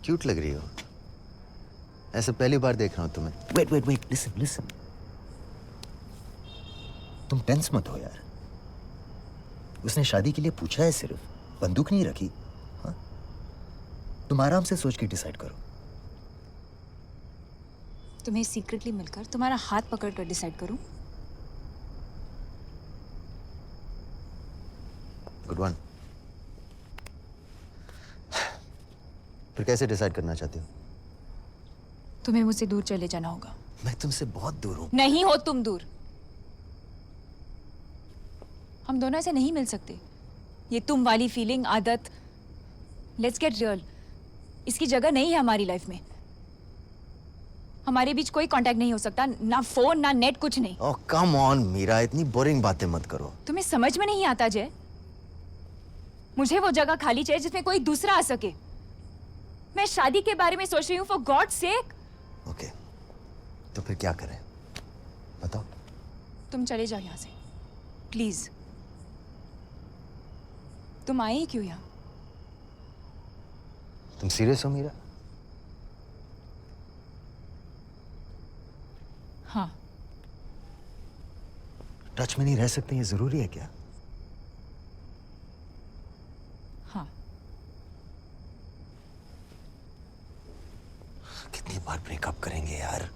Cute लग रही हो। ऐसे पहली बार देख रहा हूं तुम्हें। Wait listen. तुम टेंस मत हो यार। उसने शादी के लिए पूछा है, सिर्फ बंदूक नहीं रखी। हाँ, तुम आराम से सोच के डिसाइड करो। तुम्हें सीक्रेटली मिलकर तुम्हारा हाथ पकड़कर डिसाइड करूं? Good one. फिर कैसे डिसाइड करना चाहती हो? तुम्हें मुझसे दूर चले जाना होगा। मैं तुमसे बहुत दूर हूं। नहीं हो तुम दूर। हम दोनों ऐसे नहीं मिल सकते। ये तुम वाली फीलिंग, आदत, लेट्स गेट रियल, इसकी जगह नहीं है हमारी लाइफ में। हमारे बीच कोई कांटेक्ट नहीं हो सकता, ना फोन ना नेट, कुछ नहीं। ओह कम ऑन मीरा, इतनी बोरिंग बातें मत करो। तुम्हें समझ में नहीं आता जय? मुझे वो जगह खाली चाहिए जिसमें कोई दूसरा आ सके। मैं शादी के बारे में सोच रही हूँ, फॉर गॉड सेक। ओके, तो फिर क्या करें बताओ। तुम चले जाओ यहाँ से प्लीज। तुम आए ही क्यों यहाँ? तुम सीरियस हो मीरा? हाँ। टच में नहीं रह सकते, ये जरूरी है क्या? हाँ। कितनी बार ब्रेकअप करेंगे यार?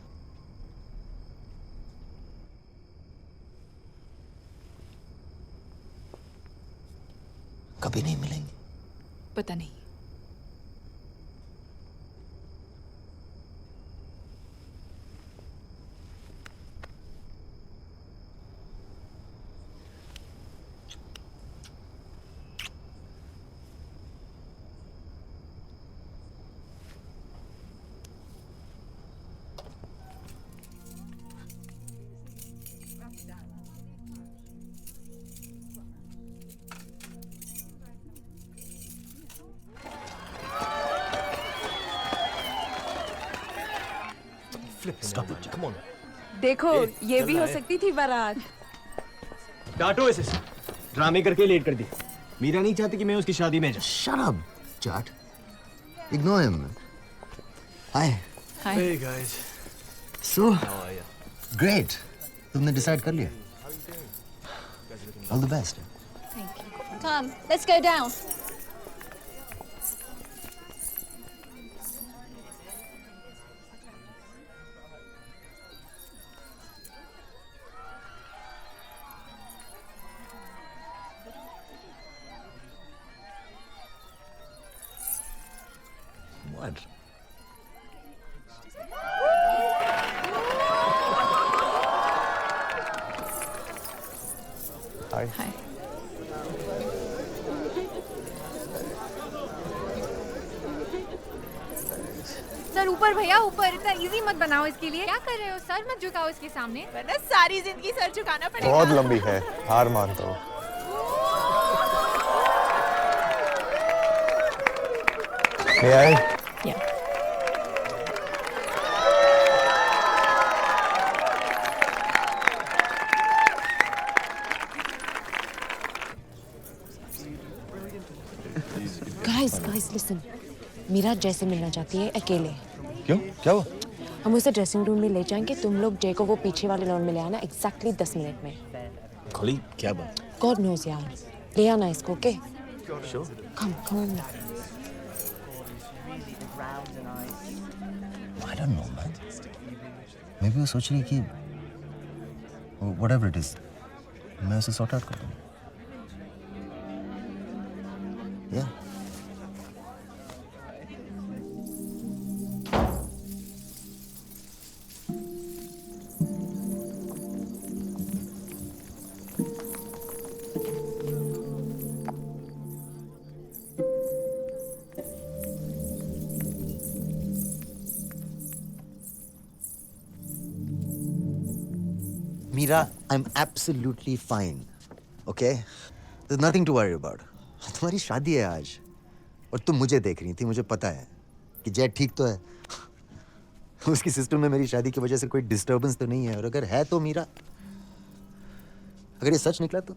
कभी नहीं मिलेंगे? पता नहीं। Stop it, come on. देखो ये भी हो सकती थी बारात। डांटो इसे, ड्रामे करके लेट कर दी। मीरा नहीं चाहती कि मैं उसकी शादी में जाऊं। Shut up, Jat. Ignore him. Hi. Hi. Hey guys. So, How are you? great. तुमने डिसाइड कर लिया? All the best. Thank you. Come, let's go down. What? Hi. Hi. Sir ऊपर भैया ऊपर, इतना इजी मत बनाओ इसके लिए। क्या कर रहे हो सर? मत झुकाओ इसके सामने, वरना सारी जिंदगी सर झुकाना पड़ेगा। बहुत लंबी है, हार मानता हूँ। May I? Yeah. Guys, listen. Meera जैसे मिलना चाहती है अकेले। क्यों? क्या हुआ? हम उसे ड्रेसिंग रूम में ले जाएंगे, तुम लोग जय को वो पीछे वाले लॉन में ले आना एग्जैक्टली 10 मिनट में। खोली क्या बात? गॉड नोज यार, ले आना इसको, okay? Come on. I don't know, man. Maybe वो सोच रही है कि whatever it is, मैं उसे sort out कर दूँगा। Yeah. Meera, I'm absolutely fine. Okay? There's nothing to worry about. तुम्हारी शादी है आज, और तुम मुझे देख रही थी। मुझे पता है कि जय ठीक तो है। उसकी सिस्टम में मेरी शादी की वजह से कोई डिस्टर्बेंस तो नहीं है, और अगर है तो मीरा, अगर ये सच निकला तो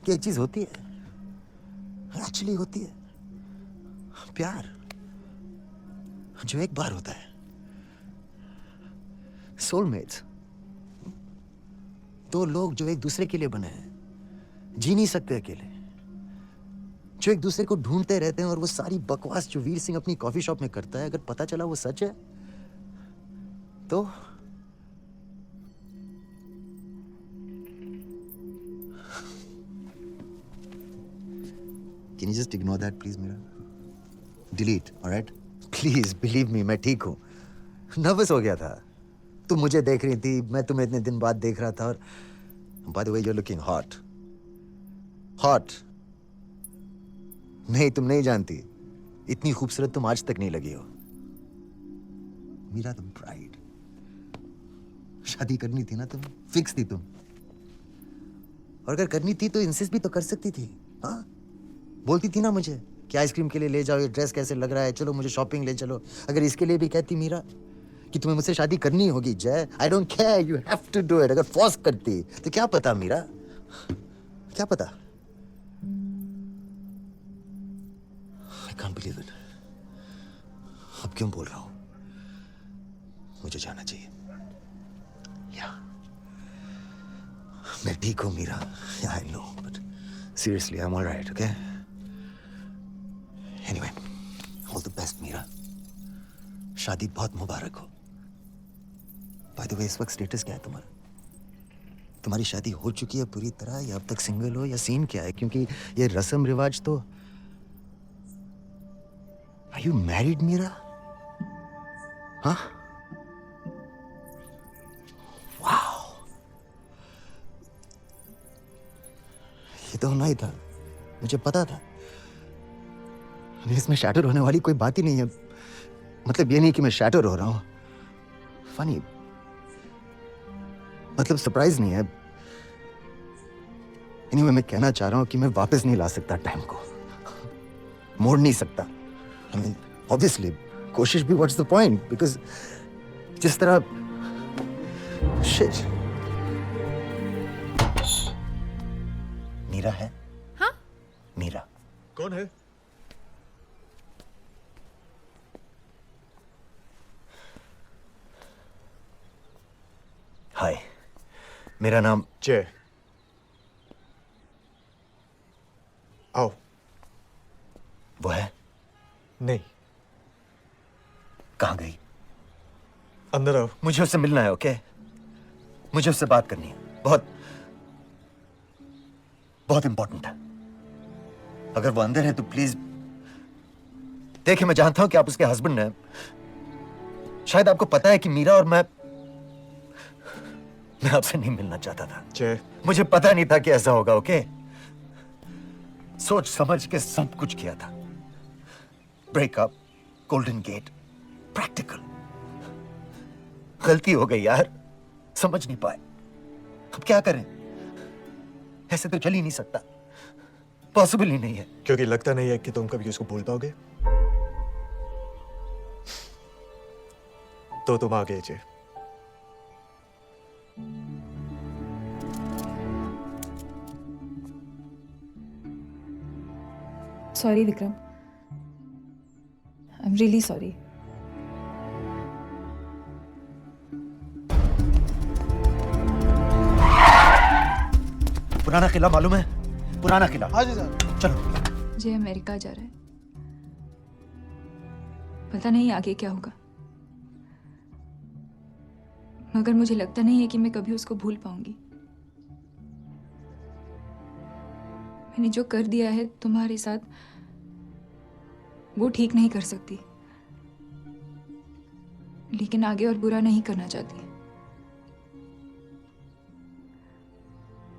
कि एक चीज होती है, एक्चुअली होती है, प्यार जो एक बार होता है, सोलमेट्स, दो लोग जो एक दूसरे के लिए बने हैं, जी नहीं सकते अकेले, जो एक दूसरे को ढूंढते रहते हैं। और वो सारी बकवास जो वीर सिंह अपनी कॉफी शॉप में करता है, अगर पता चला वो सच है तो Can you just ignore that, please, Mira? Delete, all right? Please, believe me, मैं ठीक हूँ। नर्वस हो गया था। तुम मुझे देख रही थी, मैं तुम्हें इतने दिन बाद देख रहा था। और by the way, you're looking hot. Hot. नहीं, तुम नहीं जानती। इतनी खूबसूरत तुम आज तक नहीं लगी हो। मीरा तुम ब्राइड। शादी करनी थी ना तुम, फिक्स थी तुम। और अगर करनी थी तो इंसिस्ट भी तो कर सकती थी, हाँ? बोलती थी ना मुझे कि आइसक्रीम के लिए ले जाओ, ये ड्रेस कैसे लग रहा है, चलो मुझे शॉपिंग ले चलो। अगर इसके लिए भी कहती मीरा कि तुम्हें मुझसे शादी करनी होगी Jay, I don't care, you have to do it. अगर फोर्स करती तो क्या पता मीरा, क्या पता। I can't believe it. अब क्यों बोल रहा हूं? मुझे जाना चाहिए। या मैं ठीक हूं Meera, I know, but seriously I am alright, okay? Anyway, all the best, Meera. शादी बहुत मुबारक हो। By the way, इस वक्त स्टेटस क्या है तुम्हारा? तुम्हारी शादी हो चुकी है पूरी तरह, या अब तक सिंगल हो, या सीन क्या है? क्योंकि ये रस्म रिवाज तो। Are you married, Meera? हाँ? Wow! ये तो होना ही था, मुझे पता था। इसमें शैटर होने वाली कोई बात ही नहीं है। मतलब ये नहीं कि मैं शैटर हो रहा हूं, फनी, मतलब सरप्राइज नहीं है। एनीवे, मैं कहना चाह रहा हूं कि मैं वापस नहीं ला सकता टाइम को, मोड़ नहीं सकता। आई मीन ऑब्वियसली कोशिश भी, व्हाट्स द पॉइंट, बिकॉज जिस तरह शिट। मीरा है? हाँ? मीरा कौन है? हाय, मेरा नाम जय। आओ। वो है? नहीं, कहाँ गई? अंदर आओ। मुझे उससे मिलना है, ओके? मुझे उससे बात करनी है, बहुत बहुत इंपॉर्टेंट है। अगर वो अंदर है तो प्लीज। देखिए, मैं जानता हूं कि आप उसके हस्बैंड हैं। शायद आपको पता है कि मीरा और मैं आपसे नहीं मिलना चाहता था। जय, मुझे पता नहीं था कि ऐसा होगा, ओके? सोच समझ के सब कुछ किया था। Breakup, Golden Gate, practical. गलती हो गई यार, समझ नहीं पाए। अब क्या करें? ऐसे तो चल ही नहीं सकता, पॉसिबल ही नहीं है। क्योंकि लगता नहीं है कि तुम कभी उसको भूल पाओगे, तो तुम आ गए जय। Sorry Vikram, I am really sorry. पुराना किला मालूम है? पुराना किला। हाँ जी सर। चलो। जय अमेरिका जा रहा है, पता नहीं आगे क्या होगा, मगर मुझे लगता नहीं है कि मैं कभी उसको भूल पाऊंगी। मैंने जो कर दिया है तुम्हारे साथ, वो ठीक नहीं कर सकती, लेकिन आगे और बुरा नहीं करना चाहती।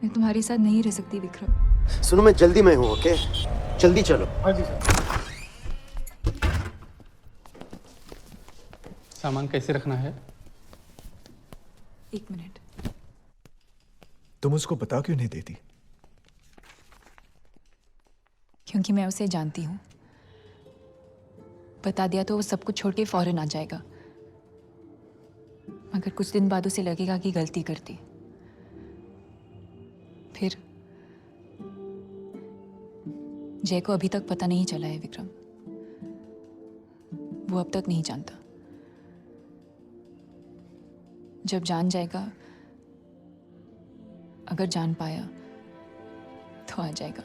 मैं तुम्हारे साथ नहीं रह सकती विक्रम। सुनो, मैं जल्दी में हूँ, ओके? जल्दी चलो। हाँ जी सर। सामान कैसे रखना है? एक मिनट। तुम उसको बता क्यों नहीं देती? क्योंकि मैं उसे जानती हूँ, बता दिया तो वो सब कुछ छोड़ के फौरन आ जाएगा, मगर कुछ दिन बाद उसे लगेगा कि गलती करती। फिर जय को अभी तक पता नहीं चला है विक्रम, वो अब तक नहीं जानता। जब जान जाएगा, अगर जान पाया तो आ जाएगा।